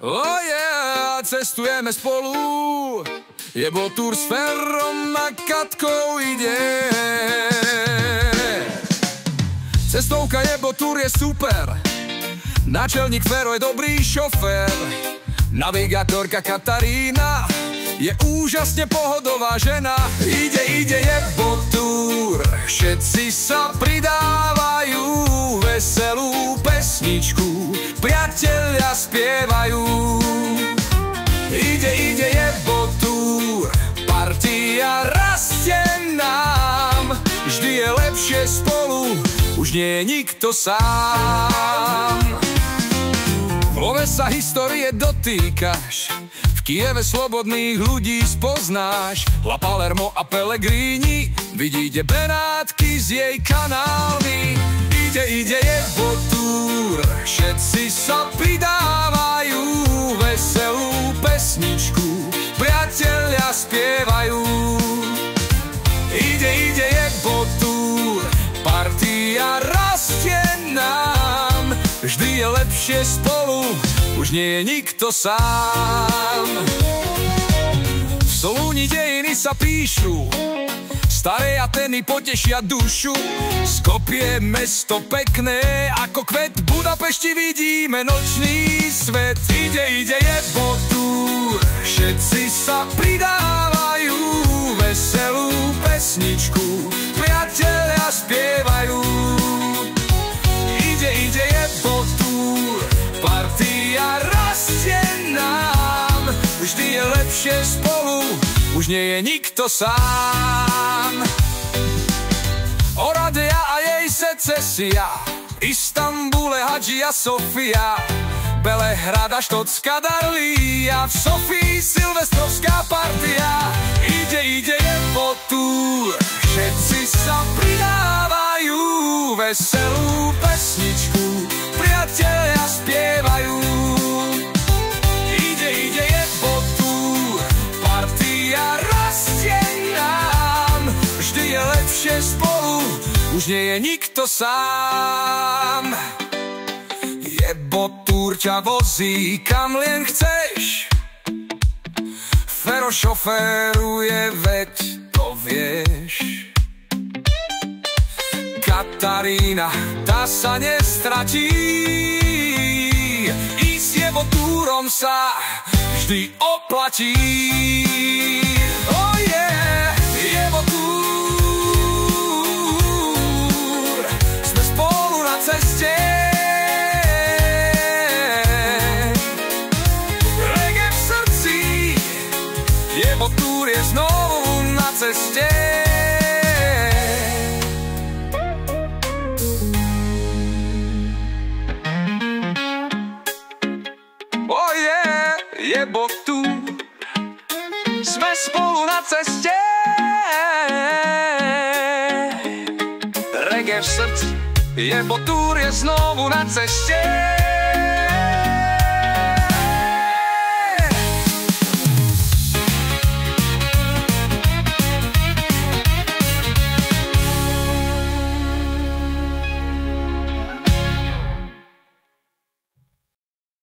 Oh yeah, cestujeme spolu, Jebo túr s Ferom a Katkou ide. Cestovka Jebo túr je super, náčelník Fero je dobrý šofér. Navigátorka Katarína je úžasne pohodová žena. Ide Jebo túr, všetci sa pridávajú, veselú pesničku priatelia spievajú. Ide Jebo túr, partia rastie nám, vždy je lepšie spolu, už nie je nikto sám. V love sa histórie dotýkaš, v Kieve slobodných ľudí spoznáš. La Palermo a Pellegrini, vidíte Benátky s jej kanálmi. Ide Jebo túr, všetci sa pridávajú, veselú pesničku priatelia spievajú. Ide Jebo túr, partia rastie nám, vždy je lepšie spolu, už nie je nikto sám. V Solúni dejiny sa píšu, staré Ateny potešia dušu. Skopje mesto pekné, ako kvet, v Budapešti vidíme nočný svet. Ide Jebo túr, všetci sa pridávajú, veselú pesničku priatelia spievajú. Ide Jebo túr, partia rastie nám, vždy je lepšie spolu, už nie je nikto sám. Oradea a jej secesia, Istanbule Hadžia Sofia, Belehrada Štocka Darlia, v Sofii silvestrovská partia. Ide Jebo túr, všetci sa pridávajú, veselú pesničku priatelia spievajú. Ide Jebo túr, partia rastie nám, vždy je lepšie spolu, už nie je nikto sám. Jebo túr ťa vozí kam len chceš, Fero šoféruje, veď to vieš. Katarína, tá sa nestratí, ísť Jebo túrom sa vždy oplatí. Oh yeah, Jebo túr, sme spolu na ceste. Reggae v srdci, Jebo túr je znovu na ceste. Oh yeah, Jebo túr, sme spolu na ceste. Reggae v srdci, Jebo túr je znovu na ceste.